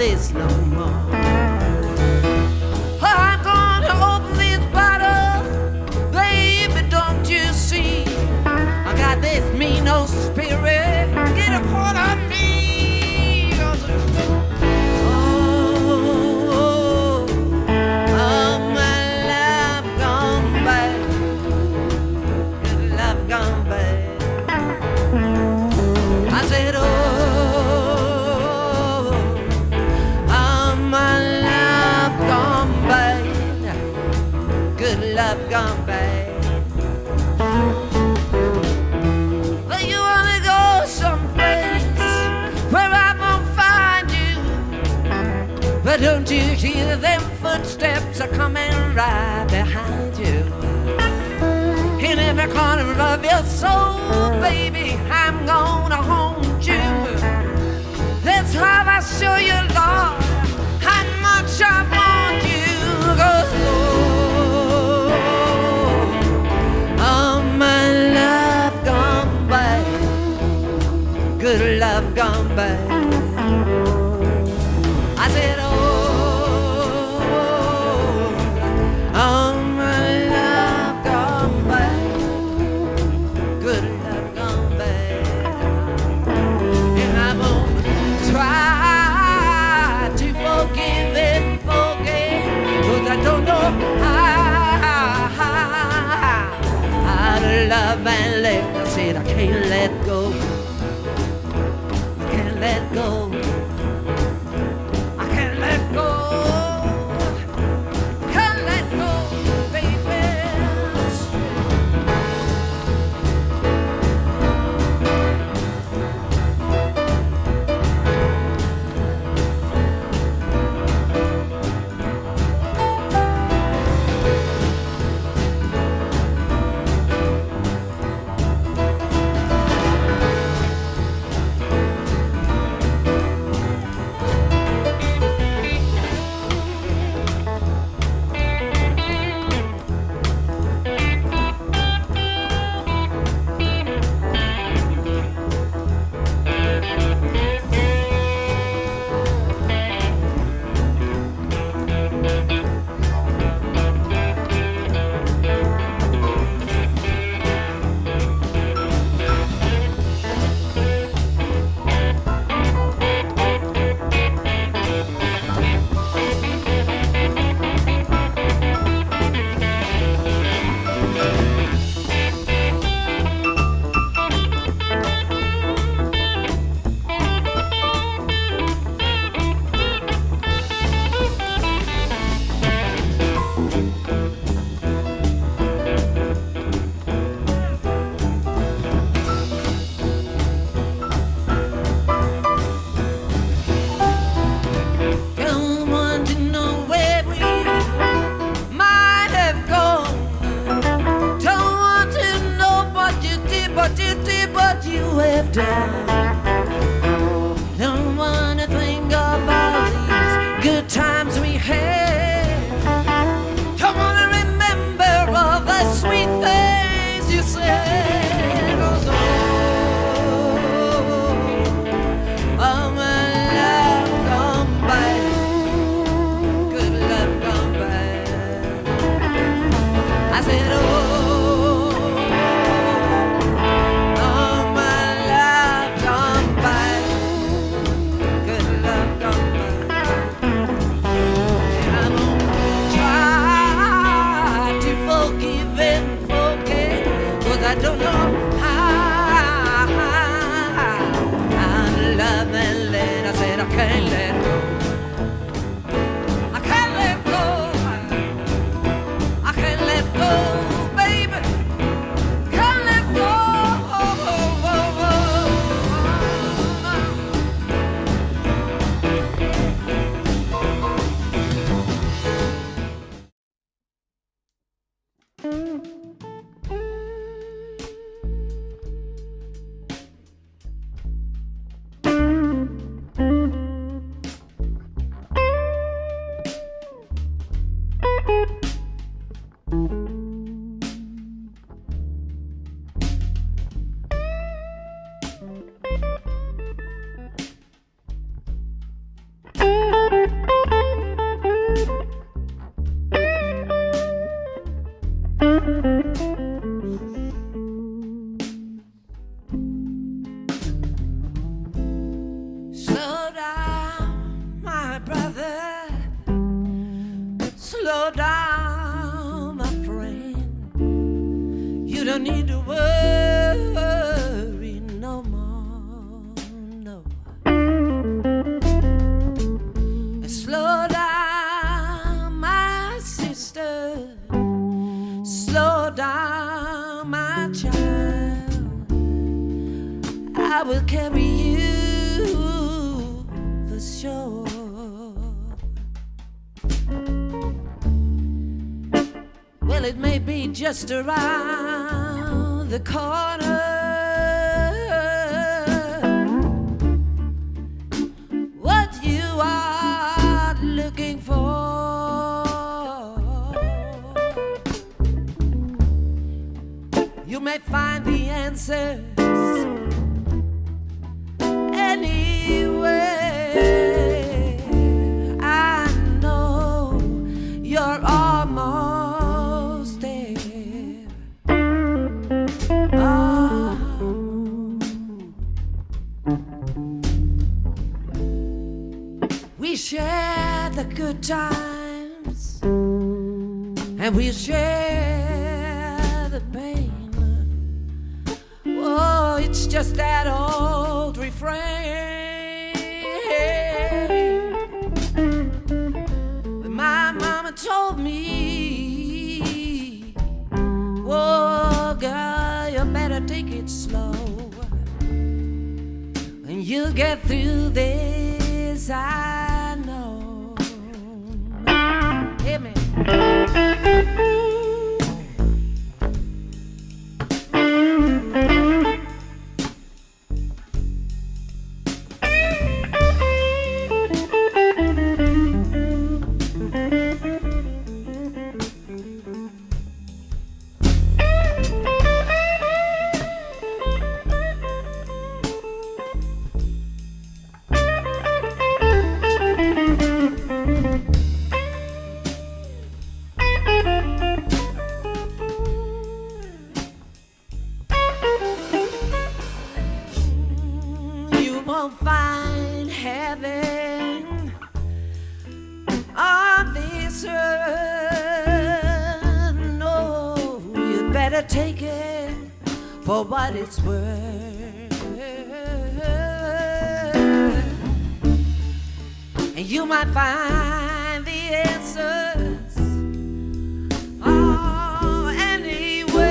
this no more. I'm gonna open this bottle, baby, don't you see? I got this mean old spirit, get a hold of me. Oh, my love gone bad, good love gone bad. I said, oh, my love gone bad, good love gone bad. Well, you wanna go someplace where I won't find you, but don't you hear them footsteps are coming right behind you? In every corner of your soul, baby, I'm gonna haunt you. That's how I show you, Lord, how much I want you. 'Cause oh, my love gone bad, good love gone bad. I said, oh, my love gone bad, good love gone bad. And I'm gonna try to forgive and forget, 'cause I don't know how to love and let. I said I can't let go, I can't let go, I can't let go, can't let go, baby. Done. Don't wanna think of all these good times we had. Don't wanna remember all the sweet things you said. Oh, my love gone bad, good love gone bad. I said, oh, my love don't need to worry no more, no. Slow down, my sister. Slow down, my child. I will carry you for sure. Well, it may be just around the corner. What you are looking for, you may find the answers anywhere. I know you're almost there. Oh. We share the good times and we share the pain. Oh, it's just that old refrain. But my mama told me, oh, girl, you better take it slow, and you'll get through this, I know. Hear me. Find heaven on this earth. No, you better take it for what it's worth. And you might find the answers, oh, anyway.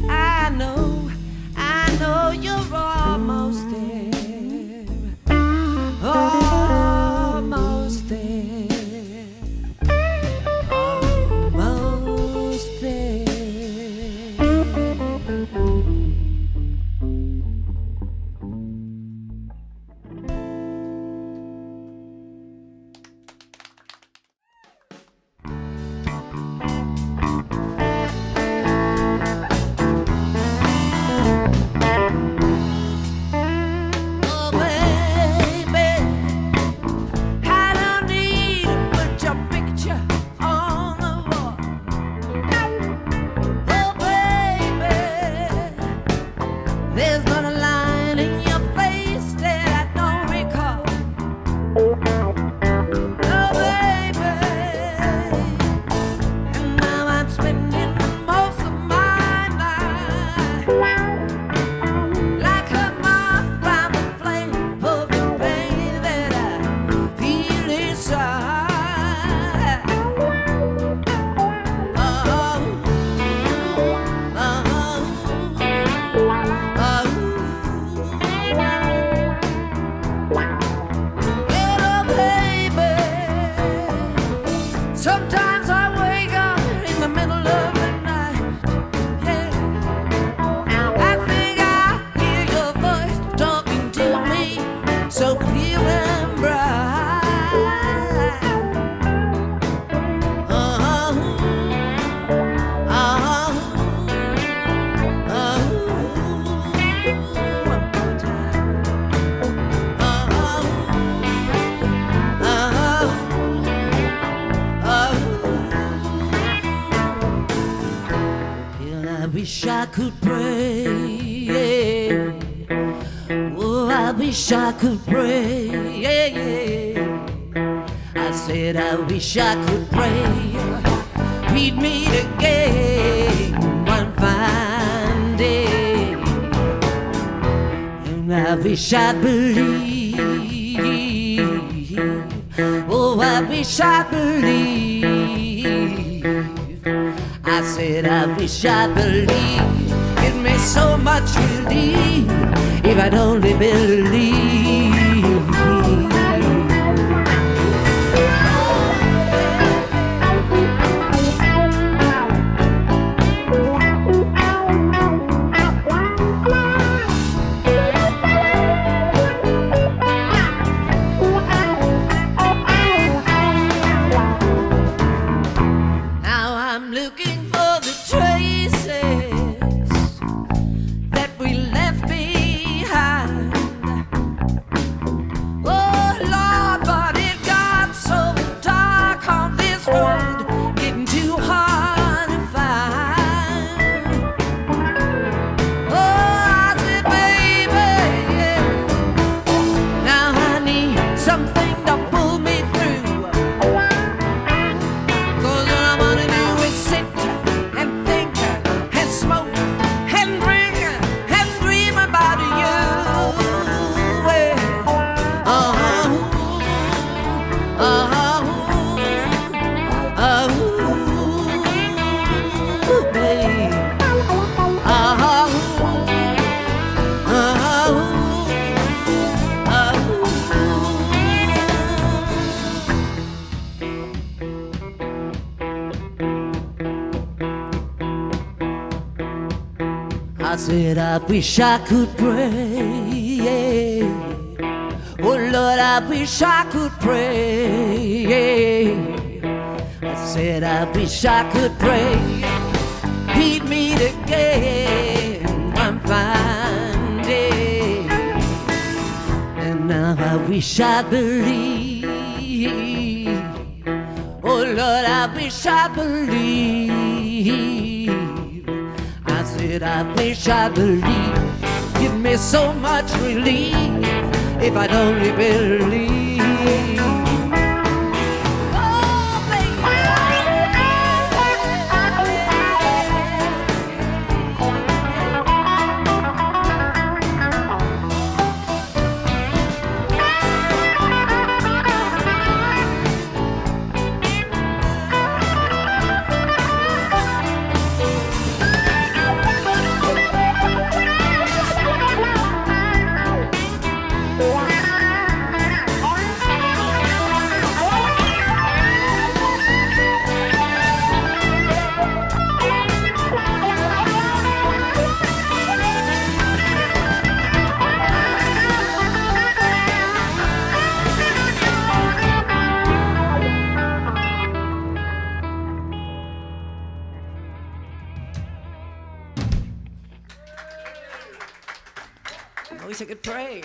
I know you're almost there, almost there, almost there. There's not a line in your face that I don't recall. Oh, baby. And now I'm spending most of my life like a moth from the flame of the pain that I feel inside. Oh, sometimes I wake up in the middle of the night, yeah. I think I hear your voice talking to me so clear and bright. One more time. I wish I could pray. Oh, I wish I could pray. I said I wish I could pray. meet me again one fine day. And I wish I'd believe, oh, I wish I'd believe. I said I wish I'd believe. Give me so much relief if I'd only believe. I said I wish I could pray. Oh Lord, I wish I could pray. I said I wish I could pray. Meet me again one fine day. And now I wish I believe. Oh Lord, I wish I believe. I said I wish I believe. Give me so much relief if I'd only believe. Oh, baby. I wish I could pray.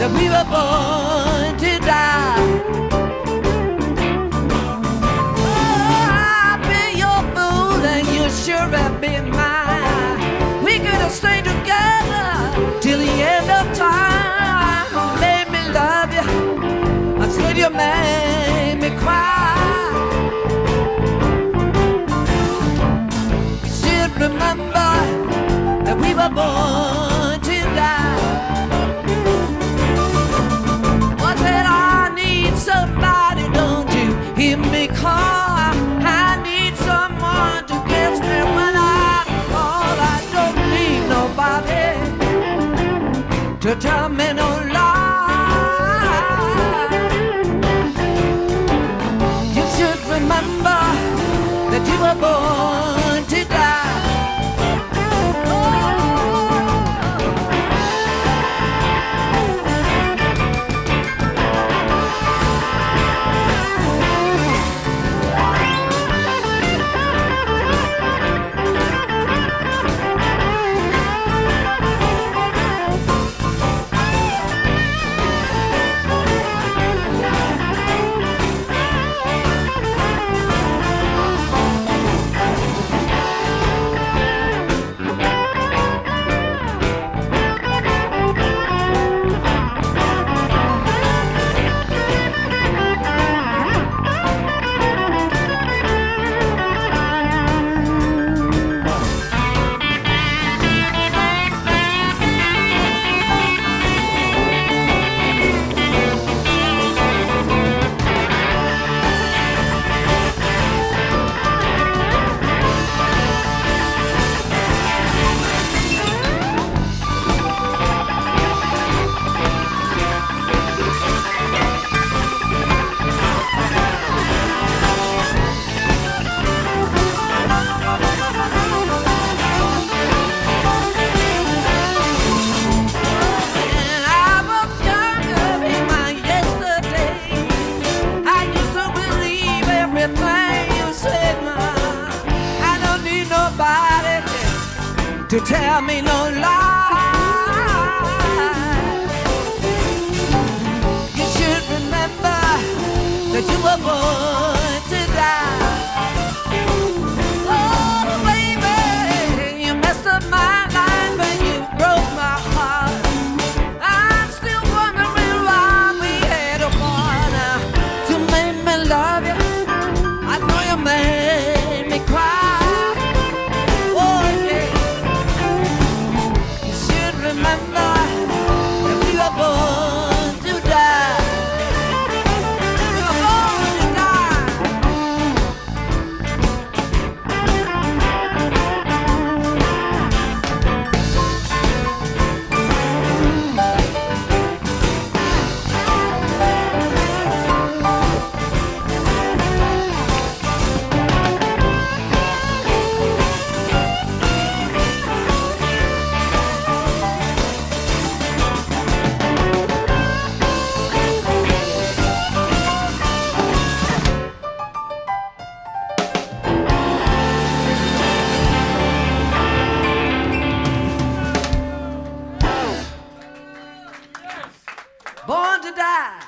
We were born to die. Oh, I've been your fool and you sure have been mine. We could have stayed together till the end of time. You made me love you until you made me cry. You should remember that we were born to die. Somebody, don't you hear me call? I need someone to kiss me when I call. I don't need to tell me no lie. You should remember that you were born to die. To tell me no lie. You should remember that you were born to die. Oh, baby, you messed up my life and you broke my heart. I'm still wondering why we had a partner to make me love you. I know you made me cry. Remember that we were born to die. We were born to die. Born to die.